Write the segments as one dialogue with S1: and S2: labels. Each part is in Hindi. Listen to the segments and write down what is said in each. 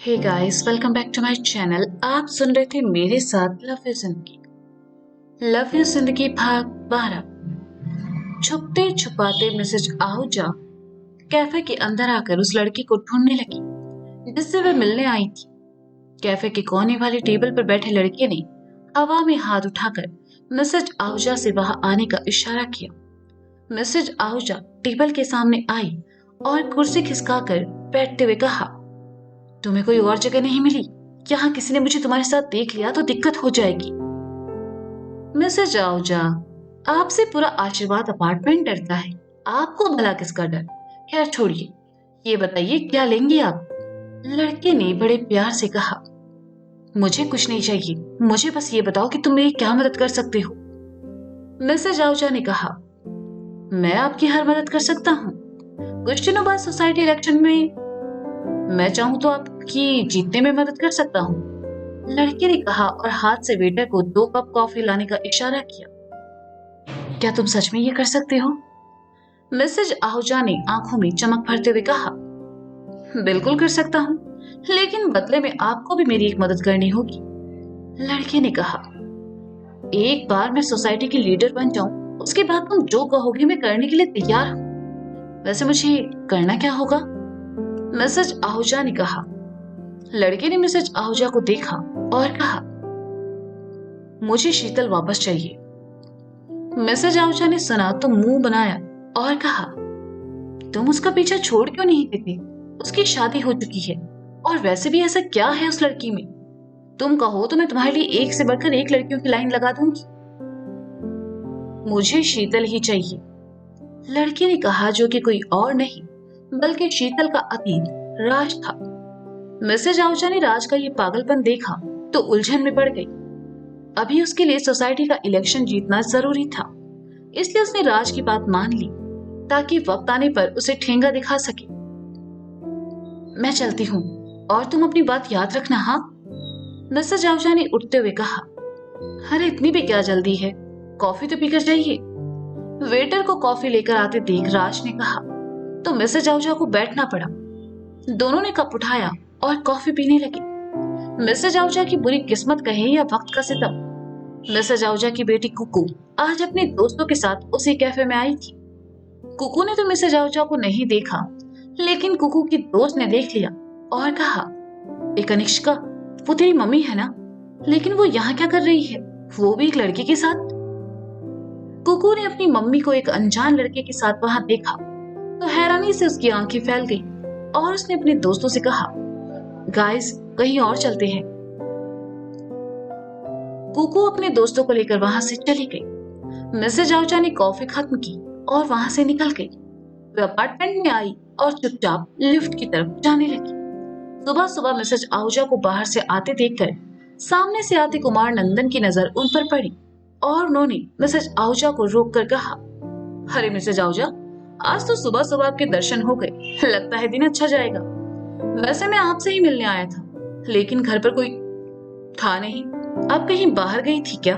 S1: Hey guys, welcome back to my channel. आप सुन रहे थे मेरे साथ love you Zindagi. Love you Zindagi भाग 12। छुपते छुपाते मिसेज आहूजा कैफे के अंदर आकर उस लड़की को ढूंढने लगी जिससे वह मिलने आई थी। कैफे के कोने वाली टेबल पर बैठे लड़के ने हवा में हाथ उठाकर मिसेज आहूजा से वहां आने का इशारा किया। मिसेज आहूजा टेबल के सामने आई और कुर्सी खिसकाकर बैठते हुए कहा, तुम्हें कोई और जगह नहीं मिली? यहाँ किसी ने मुझे तुम्हारे साथ देख लिया तो दिक्कत हो जाएगी। मिसेज आहूजा, आपसे पूरा आशीर्वाद अपार्टमेंट डरता है, आपको भला किसका डर? खैर छोड़िए, ये बताइए क्या लेंगे आप? लड़के ने बड़े प्यार से कहा, मुझे कुछ नहीं चाहिए, मुझे बस ये बताओ कि तुम मेरी क्या मदद कर सकते हो। मिसेज आहूजा ने कहा, मैं आपकी हर मदद कर सकता हूँ। कुछ दिनों बाद सोसाइटी इलेक्शन में मैं चाहूं तो आपकी जीतने में मदद कर सकता हूँ। लड़के ने कहा और हाथ से वेटर को 2 कप कॉफी लाने का इशारा किया। क्या तुम सच में ये कर सकते हो? मिसेज आहूजा ने आंखों में चमक भरते हुए कहा, बिल्कुल कर सकता हूँ, लेकिन बदले में आपको भी मेरी एक मदद करनी होगी। लड़के ने कहा, एक बार मैं सोसाइटी की लीडर बन जाऊं, उसके बाद तुम जो कहोगे मैं करने के लिए तैयार हूँ। वैसे मुझे करना क्या होगा? मिसेज आहूजा ने कहा। लड़के ने मिसेज आहूजा को देखा और कहा, मुझे शीतल वापस चाहिए। मिसेज आहूजा ने सुना तो मुंह बनाया और कहा, तुम उसका पीछा छोड़ क्यों नहीं देती? उसकी शादी हो चुकी है और वैसे भी ऐसा क्या है उस लड़की में? तुम कहो तो मैं तुम्हारे लिए एक से बढ़कर एक लड़कियों की लाइन लगा दूंगी। मुझे शीतल ही चाहिए, लड़के ने कहा, जो कि कोई और नहीं बल्कि शीतल का अतीत राज था। मिसेज आहूजा ने राज का ये पागलपन देखा तो उलझन में पड़ गई। अभी उसके लिए सोसाइटी का इलेक्शन जीतना जरूरी था, इसलिए उसने राज की बात मान ली ताकि वक्त आने पर उसे ठेंगा दिखा सके। मैं चलती हूँ और तुम अपनी बात याद रखना, हाँ? मिसेज आहूजा ने उठते हुए कहा। अरे इतनी भी क्या जल्दी है, कॉफी तो पीकर जाइए। वेटर को कॉफी लेकर आते देख राज ने कहा तो मिसेज आहूजा को बैठना पड़ा। दोनों ने कप उठाया और कॉफी पीने लगे। मिसेज आहूजा की बुरी किस्मत कहे या वक्त का सितम, मिसेज आहूजा की बेटी कुकू आज अपने दोस्तों के साथ उसी कैफे में आई थी। कुकू ने तो मिसेज आहूजा को नहीं देखा, लेकिन कुकू की दोस्त ने देख लिया और कहा, एक कनिष्का, वो तेरी मम्मी है ना? लेकिन वो यहाँ क्या कर रही है, वो भी एक लड़के के साथ? कुकू ने अपनी मम्मी को एक अनजान लड़के के साथ वहां देखा तो हैरानी से उसकी आंखें फैल गई और उसने अपने दोस्तों से कहा, गाइस कहीं और चलते हैं। कुकू अपने दोस्तों को लेकर वहां से चली गई। मिसेज आहूजा ने कॉफी खत्म की और वहां से निकल गई। वे अपार्टमेंट में आई और चुपचाप लिफ्ट की तरफ जाने लगी। सुबह सुबह मिसेज आहूजा को बाहर से आते देखकर सामने से आते कुमार नंदन की नजर उन पर पड़ी और उन्होंने मिसेज आहूजा को रोककर कहा, अरे मिसेज आहूजा, आज तो सुबह सुबह आपके दर्शन हो गए, लगता है दिन अच्छा जाएगा। वैसे मैं आपसे ही मिलने आया था, लेकिन घर पर कोई था नहीं। आप कहीं बाहर गई थी क्या?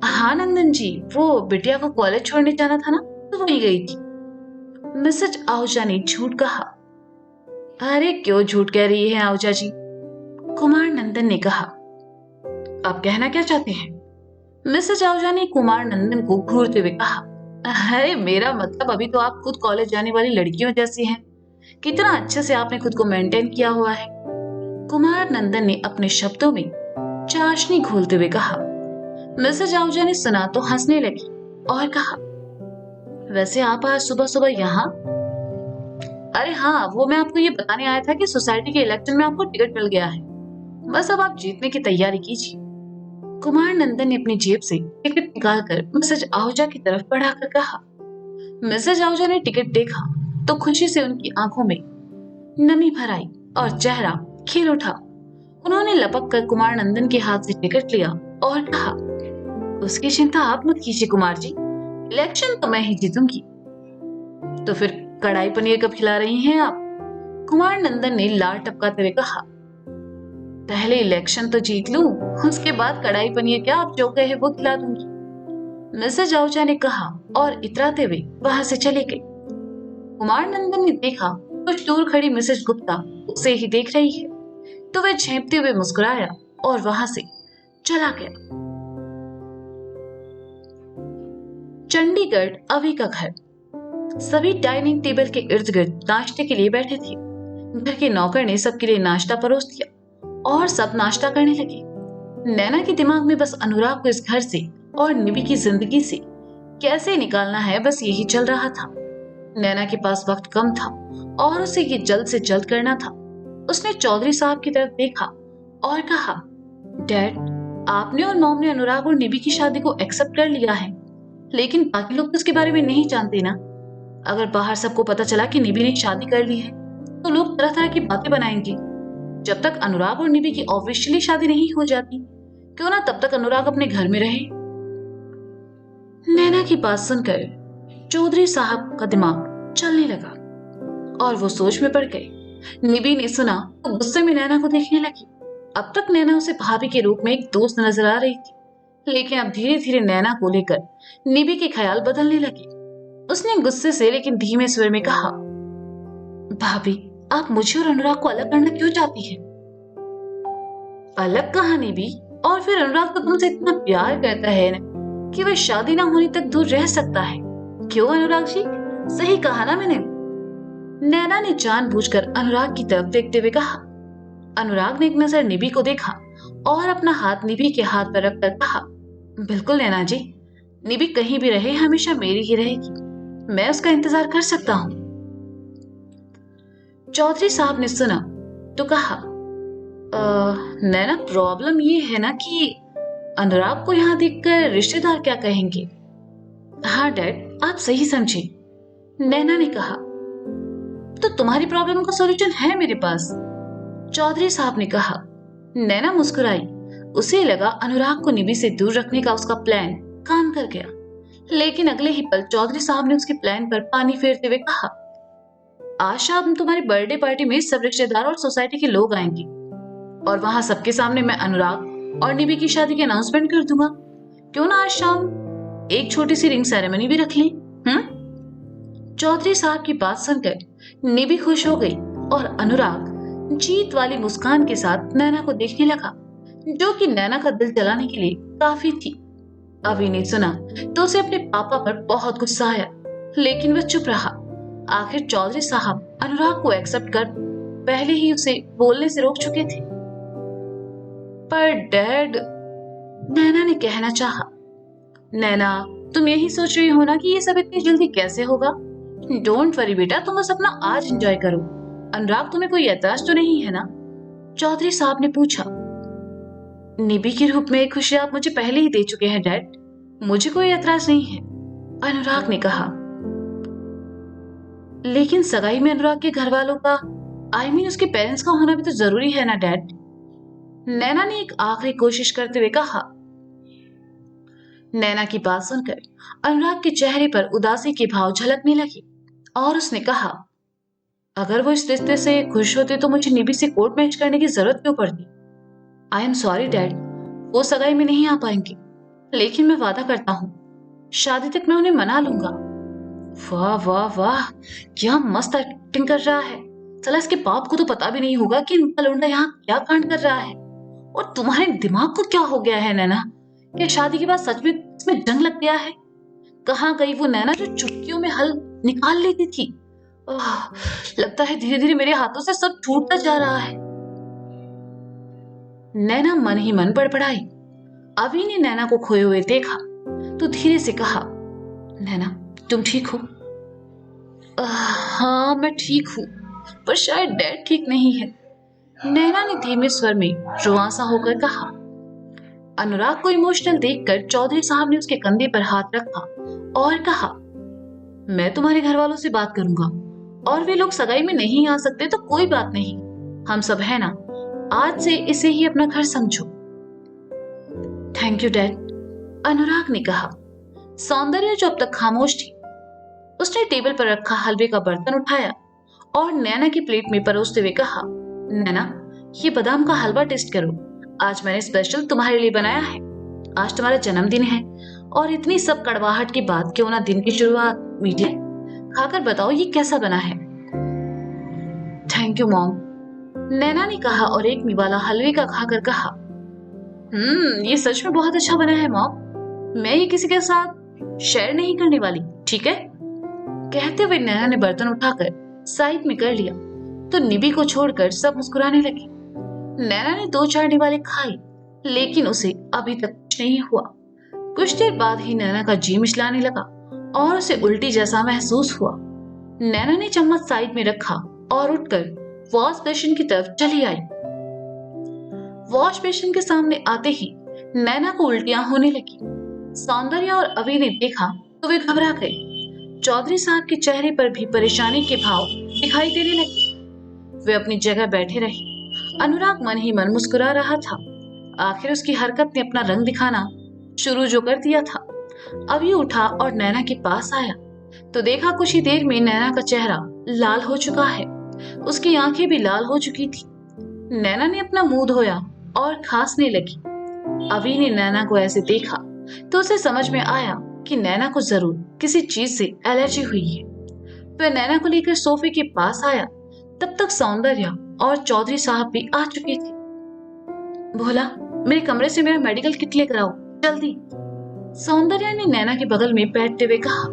S1: हाँ नंदन जी, वो बिटिया को कॉलेज छोड़ने जाना था ना, तो वहीं गई थी। मिसेज आहूजा ने झूठ कहा। अरे क्यों झूठ कह रही है आहूजा जी? कुमार नंदन ने कहा। आप कहना क्या चाहते हैं? मिसेज आहूजा ने कुमार नंदन को घूरते हुए कहा, अरे मेरा मतलब अभी तो आप खुद कॉलेज जाने वाली लड़कियों जैसी हैं। कितना अच्छे से आपने खुद को मेंटेन किया हुआ है। कुमार नंदन ने अपने शब्दों में चाशनी घोलते हुए कहा। मिसेज आहूजा ने सुना तो हंसने लगी और कहा, वैसे आप आज सुबह सुबह यहाँ? अरे हाँ, वो मैं आपको ये बताने आया था कि सोसाइटी के इलेक्शन में आपको टिकट मिल गया है, बस अब आप जीतने की तैयारी कीजिए। कुमार नंदन ने अपनी जेब से टिकट निकालकर मिसेज आहूजा की तरफ बढ़ाकर कहा। मिसेज आहूजा ने टिकट देखा तो खुशी से उनकी आंखों में नमी भर आई और चेहरा खिल उठा। उन्होंने लपक कर कुमार नंदन के हाथ से टिकट लिया और कहा, उसकी चिंता आप मत कीजिए कुमार जी, इलेक्शन तो मैं ही जीतूंगी। तो फिर कढ़ाई पनीर कब खिला रही हैं आप? कुमार नंदन ने लार टपकाते हुए कहा, पहले इलेक्शन तो जीत लूं, उसके बाद कढ़ाई पनीर क्या, आप जो कहे वो खिला दूंगी। मिसेज आहूजा ने कहा और इतराते हुए वहां से चले गए। कुमार नंदन ने देखा कुछ दूर खड़ी मिसेज गुप्ता उसे ही देख रही है। तो वह झेंपते हुए मुस्कुराया और वहां से चला गया। चंडीगढ़ अवी का घर। सभी डाइनिंग टेबल के इर्द गिर्द नाश्ते के लिए बैठे थे। घर के नौकर ने सबके लिए नाश्ता परोस दिया और सब नाश्ता करने लगे। नैना के दिमाग में बस अनुराग को इस घर से और निबी की जिंदगी से कैसे निकालना है, बस यही चल रहा था। नैना के पास वक्त कम था और उसे ये जल्द से जल्द करना था। उसने चौधरी साहब की तरफ देखा और कहा, डैड, आपने और मॉम ने अनुराग और निबी की शादी को एक्सेप्ट कर लिया है, लेकिन बाकी लोग तो इसके बारे में नहीं जानते ना। अगर बाहर सबको पता चला कि निबी ने शादी कर ली है तो लोग तरह तरह की बातें बनाएंगे। जब तक अनुराग और निबी की ऑफिशियली शादी नहीं हो जाती, क्यों ना तब तक अनुराग अपने घर में रहे। नैना की बात सुनकर चौधरी साहब का दिमाग चलने लगा और वो सोच में पड़ गए। निबी ने सुना तो गुस्से में नैना को देखने लगी। अब तक नैना उसे भाभी के रूप में एक दोस्त नजर आ रही थी, लेकिन अब धीरे धीरे नैना को लेकर निबी के ख्याल बदलने लगे। उसने गुस्से से लेकिन धीमे स्वर में कहा, भाभी, आप मुझे और अनुराग को अलग करना क्यों चाहती हैं? अलग कहा निबी? और फिर अनुराग तो तुमसे इतना प्यार करता है ना कि वह शादी ना होने तक दूर रह सकता है। क्यों अनुराग जी, सही कहा ना मैंने? नैना ने जानबूझकर अनुराग की तरफ देखते हुए कहा। अनुराग ने एक नजर निबी को देखा और अपना हाथ निबी के हाथ पर रखकर कहा, बिल्कुल नैना जी, निबी कहीं भी रहे हमेशा मेरी ही रहेगी। मैं उसका इंतजार कर सकता हूँ। चौधरी साहब ने सुना तो कहा, नैना, प्रॉब्लम ये है ना कि अनुराग को यहाँ देखकर रिश्तेदार क्या कहेंगे? हाँ डैड, आप सही समझे, नैना ने कहा। तो तुम्हारी प्रॉब्लम का सॉल्यूशन है मेरे पास, चौधरी साहब ने कहा। नैना मुस्कुराई। उसे लगा अनुराग को निबी से दूर रखने का उसका प्लान काम कर गया, लेकिन अगले ही पल चौधरी साहब ने उसके प्लान पर पानी फेरते हुए कहा, आज शाम तुम्हारी बर्थडे पार्टी में सब रिश्तेदार और सोसाइटी के लोग आएंगे और वहां सबके सामने मैं अनुराग और निबी की शादी की अनाउंसमेंट कर दूंगा। क्यों ना आज शाम एक छोटी सी रिंग सेरेमनी भी रख ली? चौधरी साहब की बात सुनकर निबी खुश हो गई और अनुराग जीत वाली मुस्कान के साथ नैना को देखने लगा, जो कि नैना का दिल जलाने के लिए काफी थी। अभी ने सुना तो उसे अपने पापा पर बहुत गुस्सा आया, लेकिन वह चुप रहा। आखिर चौधरी साहब अनुराग को एक्सेप्ट कर पहले ही उसे बोलने से रोक चुके थे। पर डैड, नैना ने कहना चाहा। नैना, तुम यही सोच रही हो ना कि ये सब इतनी जल्दी कैसे होगा? डोंट वरी बेटा, तुम बस अपना आज एंजॉय करो। अनुराग तुम्हें कोई ऐतराज तो नहीं है ना? चौधरी साहब ने पूछा। निबी के रूप में खुशी आप मुझे पहले ही दे चुके हैं डैड, मुझे कोई ऐतराज नहीं है, अनुराग ने कहा। लेकिन सगाई में अनुराग के घर वालों का, आई मीन उसके पेरेंट्स का होना भी तो जरूरी है ना डैड? नैना ने एक आखिरी कोशिश करते हुए कहा। नैना की बात सुनकर अनुराग के चेहरे पर उदासी के भाव झलकने लगे और उसने कहा, अगर वो इस रिश्ते से खुश होते तो मुझे निबी से कोर्ट मैच करने की जरूरत क्यों पड़ती? आई एम सॉरी डैड, वो सगाई में नहीं आ पाएंगे, लेकिन मैं वादा करता हूँ शादी तक मैं उन्हें मना लूंगा। वाह वाह वाह, क्या मस्त एक्टिंग कर रहा है। चला, इसके बाप को तो पता भी नहीं होगा कि इनका लौंडा यहाँ क्या कांड कर रहा है। और तुम्हारे दिमाग को क्या हो गया है नैना? क्या शादी के बाद सच में इसमें जंग लग गया है? कहाँ गई वो नैना जो चुटकियों में हल निकाल लेती थी? लगता है धीरे धीरे मेरे हाथों से सब छूटता जा रहा है। नैना मन ही मन बड़बड़ाई। अभी ने नैना को खोए हुए देखा तो धीरे से कहा, नैना, तुम ठीक हो? हाँ मैं ठीक हूँ, पर शायद डैड ठीक नहीं है, नैना ने धीमे स्वर में रुआंसा होकर कहा। अनुराग को इमोशनल देखकर चौधरी साहब ने उसके कंधे पर हाथ रखा और कहा, मैं तुम्हारे घर वालों से बात करूंगा और वे लोग सगाई में नहीं आ सकते तो कोई बात नहीं, हम सब है ना, आज से इसे ही अपना घर समझो। थैंक यू डैड, अनुराग ने कहा। सौंदर्य जो अब तक खामोश थी, उसने टेबल पर रखा हलवे का बर्तन उठाया और नैना की प्लेट में परोसते हुए कहा, नैना, ये बादाम का हलवा टेस्ट करो, आज मैंने स्पेशल तुम्हारे लिए बनाया है। आज तुम्हारा जन्मदिन है और इतनी सब कड़वाहट के बाद क्यों ना दिन की शुरुआत मीठे खाकर बताओ ये कैसा बना है। थैंक यू मॉम, नैना ने कहा और एक निवाला हलवे का खाकर कहा, ये सच में बहुत अच्छा बना है मॉम। मैं ये किसी के साथ शेयर नहीं करने वाली, ठीक है? कहते हुए नैना ने बर्तन उठाकर साइड में कर लिया तो निबी को छोड़कर सब मुस्कुराने लगे। नैना ने 2-4 निवाले खाए लेकिन उसे अभी तक कुछ नहीं हुआ। कुछ देर बाद ही नैना का जी मिचलाने लगा और उसे उल्टी जैसा महसूस हुआ। नैना ने चम्मच साइड में रखा और उठकर वॉश बेसिन की तरफ चली आई। वॉश बेसिन के सामने आते ही नैना को उल्टियां होने लगी। सौंदर्या और अभी ने देखा तो वे घबरा गए। चौधरी साहब के चेहरे पर भी परेशानी के भाव दिखाई देने लगे। वे अपनी जगह बैठे रहे। अनुराग मन ही मन मुस्कुरा रहा था। आखिर उसकी हरकत ने अपना रंग दिखाना शुरू जो कर दिया था। अभी उठा और नैना के पास आया तो देखा कुछ ही देर में नैना का चेहरा लाल हो चुका है। उसकी आंखें भी लाल हो चुकी थी। नैना ने अपना मुंह धोया और खांसने लगी। अभी ने नैना को ऐसे देखा तो उसे समझ में आया कि नैना को जरूर किसी चीज से एलर्जी हुई है। वह नैना को लेकर सोफे के पास आया। तब तक सौंदर्या और चौधरी साहब भी आ चुके थे। भोला, मेरे कमरे से मेरा मेडिकल किट लेकर आओ, जल्दी। सौंदर्या ने नैना के बगल में बैठते हुए कहा,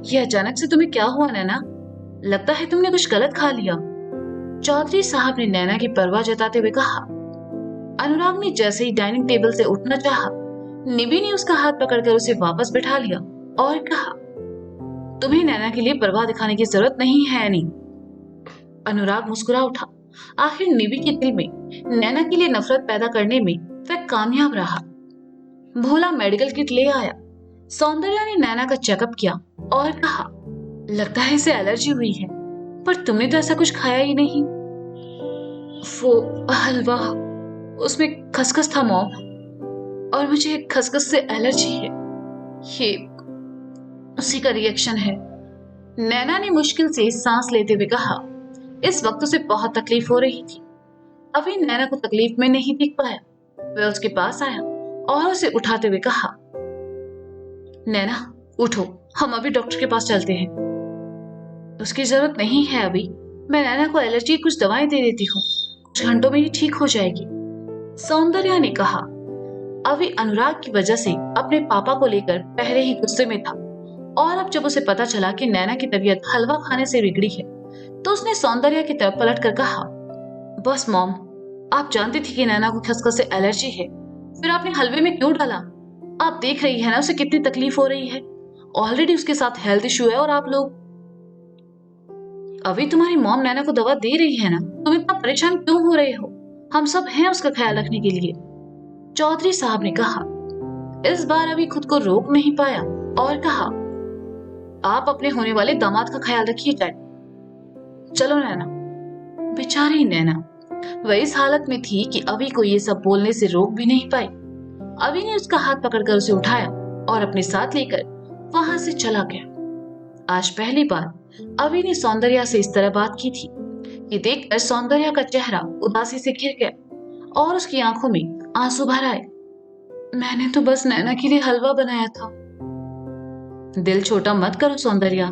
S1: यह अचानक से तुम्हें क्या हुआ नैना? लगता है तुमने कुछ गलत खा लिया। चौधरी साहब ने नैना की परवाह जताते हुए कहा। अनुराग ने जैसे ही डाइनिंग टेबल से उठना चाहा, निबी ने उसका हाथ पकड़कर उसे वापस बिठा लिया और कहा, तुम्हें नैना के लिए परवाह दिखाने की जरूरत नहीं है एनी। अनुराग मुस्कुरा उठा। आखिर निबी के दिल में नैना के लिए नफरत पैदा करने में वह कामयाब रहा। भोला मेडिकल किट ले आया। सौंदर्या ने नैना का चेकअप किया और कहा, लगता है इसे एलर्जी हुई है, पर तुमने तो ऐसा कुछ खाया ही नहीं। वो हलवा, उसमें खसखस था मॉम, और मुझे खसखस से एलर्जी है। ये उसी का रिएक्शन है। नैना ने मुश्किल से सांस लेते हुए कहा। इस वक्त उसे बहुत तकलीफ हो रही थी। अभी नैना को तकलीफ में नहीं दिख पाया। वह उसके पास आया और उसे उठाते हुए कहा, नैना उठो, हम अभी डॉक्टर के पास चलते हैं। उसकी जरूरत नहीं है अभी, मैं नैना को एलर्जी की कुछ दवाएं दे देती हूँ, कुछ घंटों में ही ठीक हो जाएगी। सौंदर्या ने कहा। अभी अनुराग की वजह से अपने पापा को लेकर पहले ही गुस्से में था और अब जब उसे पता चला कि नैना की तबीयत हलवा खाने से बिगड़ी है तो उसने सौंदर्या की तरफ पलट कर कहा, बस मॉम, आप जानती थी कि नैना को खसखस से एलर्जी है, फिर आपने हलवे में क्यों डाला? आप देख रही है ना उसे कितनी तकलीफ हो रही है। ऑलरेडी उसके साथ हेल्थ इश्यू है और आप लोग। अभी तुम्हारी मॉम नैना को दवा दे रही है ना, तुम इतना परेशान क्यों हो रहे हो? हम सब हैं उसका ख्याल रखने के लिए। चौधरी साहब ने कहा। इस बार अभी खुद को रोक नहीं पाया और कहा, आप अपने होने वाले दामाद का ख्याल रखिए डैड। चलो नैना। बेचारी नैना, वह इस हालत में थी कि अभी को ये सब बोलने से रोक भी नहीं पाई। अभी ने उसका हाथ पकड़कर उसे उठाया और अपने साथ लेकर वहां से चला गया। आज पहली बार अभी ने सौंदर्या से इस तरह बात की थी। ये देखकर सौंदर्या का चेहरा उदासी से घिर गया और उसकी आंखों में आंसू भर आए। मैंने तो बस नैना के लिए हलवा बनाया था। दिल छोटा मत करो सौंदर्या,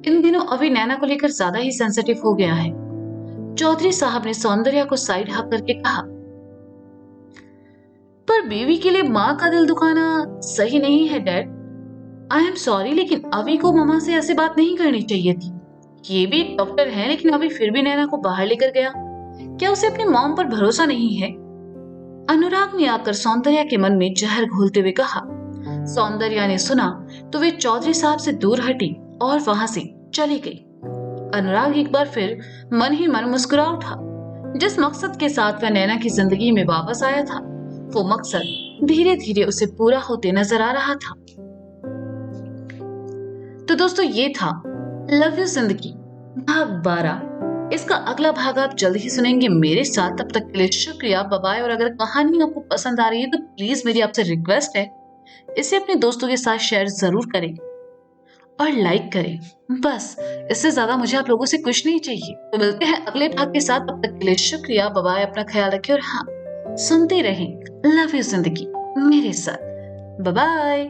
S1: इन दिनों अभी नैना को लेकर ज्यादा ही सेंसिटिव हो गया है। चौधरी साहब ने सौंदर्या को साइड हक करके कहा, पर बीवी के लिए माँ का दिल दुखाना सही नहीं है डैड। आई एम सॉरी, लेकिन अभी को मामा से ऐसे बात नहीं करनी चाहिए थी। ये भी एक डॉक्टर है, लेकिन अभी फिर भी नैना को बाहर लेकर गया। क्या उसे अपनी मॉम पर भरोसा नहीं है? अनुराग ने आकर सौंदर्या के मन में जहर घोलते हुए कहा। सौंदर्या ने सुना तो वे चौधरी साहब से दूर हटी और वहां से चली गई। अनुराग एक बार फिर मन ही मन मुस्कुरा उठा। जिस मकसद के साथ वह नैना की जिंदगी में वापस आया था, वो मकसद धीरे धीरे उसे पूरा होते नजर आ रहा था। तो दोस्तों, ये था लव यू जिंदगी भाग 12। इसका अगला भाग आप जल्द ही सुनेंगे मेरे साथ। तब तक के लिए शुक्रिया, बाय बाय। और अगर कहानी आपको पसंद आ रही है तो प्लीज मेरी आपसे रिक्वेस्ट है, इसे अपने दोस्तों के साथ शेयर जरूर करें और लाइक करें। बस इससे ज्यादा मुझे आप लोगों से कुछ नहीं चाहिए। तो मिलते हैं अगले भाग के साथ। तब तक के लिए शुक्रिया, बाय बाय। अपना ख्याल रखिए और हाँ, सुनते रहें लव यू जिंदगी मेरे साथ। Bye bye.